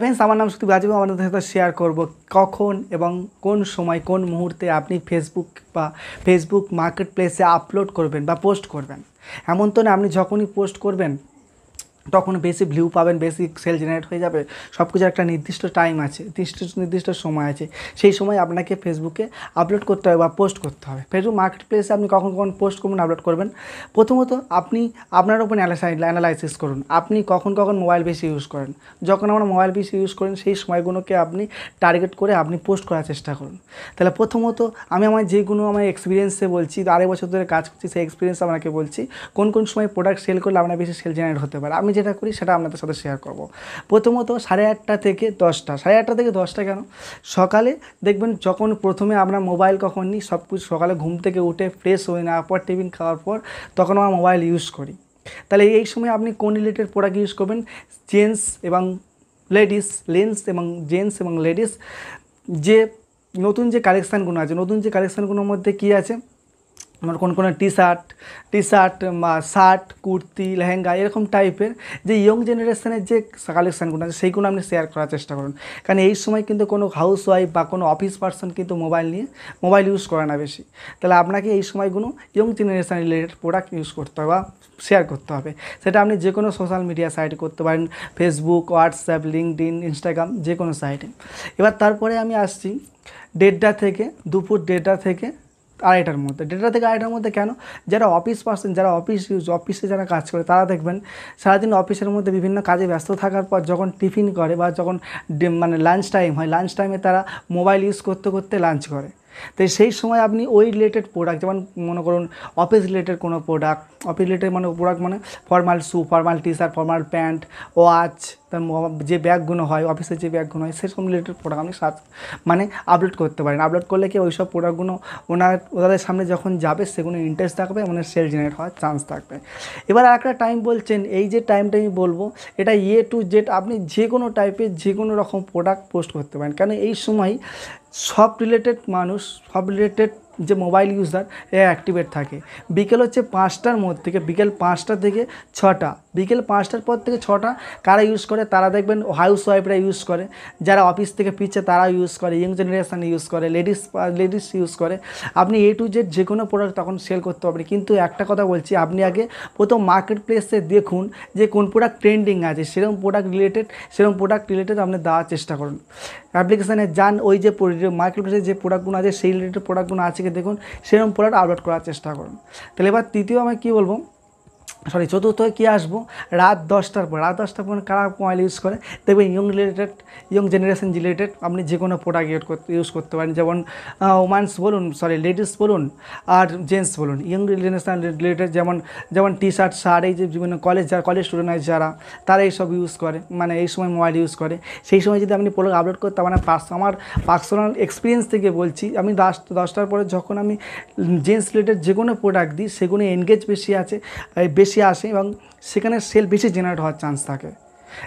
Friends আমার নাম সুদীপ আজ আমাদের সাথে শেয়ার করব কখন এবং কোন সময় কোন মুহূর্তে আপনি ফেসবুক মার্কেট প্লেসে আপলোড করবেন বা পোস্ট করবেন। এমন তো না আপনি যখনই পোস্ট করবেন তখন বেশি ভিউ পাবেন, বেশি সেল জেনারেট হয়ে যাবে। সব কিছুর একটা নির্দিষ্ট টাইম আছে, নির্দিষ্ট সময় আছে, সেই সময় আপনাকে ফেসবুকে আপলোড করতে হবে বা পোস্ট করতে হবে। ফেসবুক মার্কেট প্লেসে আপনি কখন পোস্ট করবেন, আপলোড করবেন। প্রথমত আপনি আপনার উপর অ্যানালাইসিস করুন, আপনি কখন মোবাইল বেশি ইউজ করেন। যখন আমরা মোবাইল বেশি ইউজ করেন সেই সময়গুলোকে আপনি টার্গেট করে আপনি পোস্ট করার চেষ্টা করুন। তাহলে প্রথমত আমি আমার এক্সপিরিয়েন্সে বলছি, 2.5 বছর ধরে কাজ করছি, সেই এক্সপিরিয়েন্স আপনাকে বলছি কোন সময় প্রোডাক্ট সেল করলে আপনার বেশি সেল জেনারেট হতে পারে। আমি যেটা করি সেটা আপনাদের সাথে শেয়ার করব। প্রথমত 8:30 থেকে 10টা, 8:30 থেকে 10টা কেন, সকালে দেখবেন যখন প্রথমে আমরা মোবাইল কখন নিই, সব কিছু সকালে ঘুম থেকে উঠে ফ্রেশ হয়ে নেওয়ার পর টিফিন খাওয়ার পর তখন আমরা মোবাইল ইউজ করি। তাহলে এই সময় আপনি কোন রিলেটেড প্রোডাক্ট ইউজ করবেন, জেন্টস এবং লেডিস যে নতুন যে কালেকশানগুলো আছে, নতুন যে কালেকশানগুলোর মধ্যে কী আছে, আমার কোন টি শার্ট বা শার্ট, কুর্তি, লেহেঙ্গা এরকম টাইপের যে ইয়ং জেনারেশনের যে কালেকশানগুলো আছে সেইগুলো আপনি শেয়ার করার চেষ্টা করুন। কারণ এই সময় কিন্তু কোনো হাউস ওয়াইফ বা কোনো অফিস পার্সন কিন্তু মোবাইল ইউজ করে না বেশি। তাহলে আপনাকে এই সময়গুলো young generation related product use করতে হবে বা শেয়ার করতে হবে। সেটা আপনি যে কোনো সোশ্যাল মিডিয়া সাইটে করতে পারেন, ফেসবুক, হোয়াটসঅ্যাপ, লিঙ্কডইন, ইনস্টাগ্রাম, যে কোনো সাইটে। এবার তারপরে আমি আসছি 1:30 থেকে দুপুর 1:30 থেকে 2:30টার মধ্যে। 1:30 থেকে 2:30টার মধ্যে কেন, যারা অফিস পার্সন, যারা অফিসে যারা কাজ করে তারা দেখবেন সারাদিন অফিসের মধ্যে বিভিন্ন কাজে ব্যস্ত থাকার পর যখন টিফিন করে বা যখন লাঞ্চ টাইম হয়, লাঞ্চ টাইমে তারা মোবাইল ইউজ করতে করতে লাঞ্চ করে। তো সেই সময় আপনি ওই রিলেটেড প্রোডাক্ট, যেমন মনে করুন অফিস রিলেটেড কোনো প্রোডাক্ট, মানে formal shoe, formal T shirt, formal pant, watch, তার যে ব্যাগগুলো হয় অফিসের যে ব্যাগগুলো হয় সেসব রিলেটেড প্রোডাক্ট আপনি আপলোড করতে পারেন। আপলোড করলে কি ওই সব প্রোডাক্টগুলো ওনাদের সামনে যখন যাবে সেগুলো ইন্টারেস্ট থাকবে, মানে সেল জেনারেট হওয়ার চান্স থাকবে। এবার একটা টাইম বলছেন, এই যে টাইমটা আমি বলবো এটা A to Z আপনি যে কোনো টাইপের যে কোনো রকম প্রোডাক্ট পোস্ট করতে পারেন। কারণ এই সময় সব রিলেটেড যে মোবাইল ইউজার অ্যাক্টিভেট থাকে। বিকেল 5টার মধ্যে থেকে, বিকেল 5টা থেকে 6টা, বিকেল 5টার পর থেকে 6টা কারা ইউজ করে, তারা দেখবেন হাউস ওয়াইফরা ইউজ করে, যারা অফিস থেকে ফিরছে তারা ইউজ করে, ইয়ং জেনারেশান ইউজ করে, লেডিস ইউজ করে। আপনি A to Z যে কোনো প্রোডাক্ট তখন সেল করতে পারবেন। কিন্তু একটা কথা বলছি, আপনি আগে প্রথম মার্কেট প্লেসে দেখুন যে কোন প্রোডাক্ট ট্রেন্ডিং আছে, সেরকম প্রোডাক্ট রিলেটেড আপনি দেওয়ার চেষ্টা করুন। অ্যাপ্লিকেশানে যান, ওই যে মার্কেট প্লেসে যে প্রোডাক্টগুলো আছে সেই রিলেটেড প্রোডাক্টগুলো আছে কি দেখুন, সেরকম প্রোডাক্ট আপলোড করার চেষ্টা করুন। তাহলে এবার তৃতীয় আমি কী বলবো, চতুর্থ কী আসবো, রাত 10টার পর কারা মোবাইল ইউজ করে দেখবেন ইয়ং জেনারেশন রিলেটেড আপনি যে কোনো প্রোডাক্ট ইউজ করতে পারেন। যেমন লেডিস বলুন আর জেন্টস বলুন, ইয়ং জেনারেশন রিলেটেড যেমন টি শার্ট, এই যে বিভিন্ন কলেজ স্টুডেন্ট আছে যারা, তারা এইসব ইউজ করে, মানে এই সময় মোবাইল ইউজ করে। সেই সময় যদি আপনি প্রোডাক্ট আপলোড করতে, মানে আমার পার্সোনাল এক্সপিরিয়েন্স থেকে বলছি, আমি 10টার পরে যখন আমি জেন্টস রিলেটেড যে কোনো প্রোডাক্ট দিই সেগুলো এনগেজ বেশি আসে এবং সেখানে সেল বেশি জেনারেট হওয়ার চান্স থাকে।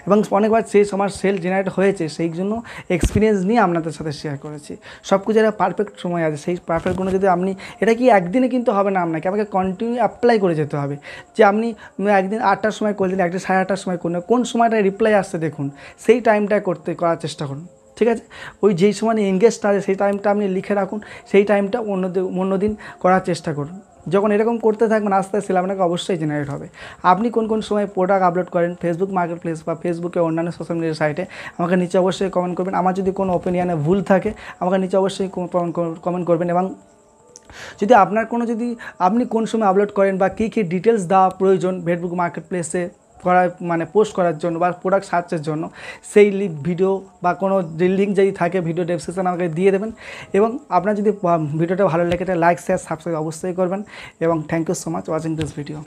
এবং অনেকবার আমার সেল জেনারেট হয়েছে, সেই জন্য এক্সপিরিয়েন্স নিয়ে আপনাদের সাথে শেয়ার করেছি। সব কিছু একটা পারফেক্ট সময় আছে, সেই পারফেক্টগুলো যদি আপনি, এটা কি একদিনে কিন্তু হবে না, আমাকে কন্টিনিউ অ্যাপ্লাই করে যেতে হবে। যে আপনি একদিন 8টার সময় করলেন, একদিন 8:30টার সময় করলেন, কোন সময়টা রিপ্লাই আসছে দেখুন, সেই টাইমটা করার চেষ্টা করুন। ঠিক আছে, ওই যেই সময় এনগেজটা আছে সেই টাইমটা আপনি লিখে রাখুন, সেই টাইমটা অন্যদিন করার চেষ্টা করুন। যখন এরকম করতে থাকবেন আস্তে আস্তে আপনাকে অবশ্যই জেনারেট হবে। আপনি কোন সময় প্রোডাক্ট আপলোড করেন ফেসবুক মার্কেট প্লেস বা ফেসবুকে অন্যান্য সোশ্যাল মিডিয়া সাইটে, আমাকে নিচে অবশ্যই কমেন্ট করবেন। আমার যদি কোনো ওপিনিয়নে ভুল থাকে আমাকে নিচে অবশ্যই কমেন্ট করবেন। এবং যদি আপনি কোন সময় আপলোড করেন বা কী ডিটেলস দেওয়া প্রয়োজন ফেসবুক মার্কেট প্লেসে পোস্ট করার জন্য বা প্রোডাক্ট সার্চের জন্য, সেই ভিডিও বা কোনো লিঙ্ক যদি থাকে ভিডিও ডেসক্রিপশনে আমাকে দিয়ে দেবেন। এবং আপনার যদি ভিডিওটা ভালো লেগে থাকে লাইক, শেয়ার, সাবস্ক্রাইব অবশ্যই করবেন। এবং thank you so much watching this video.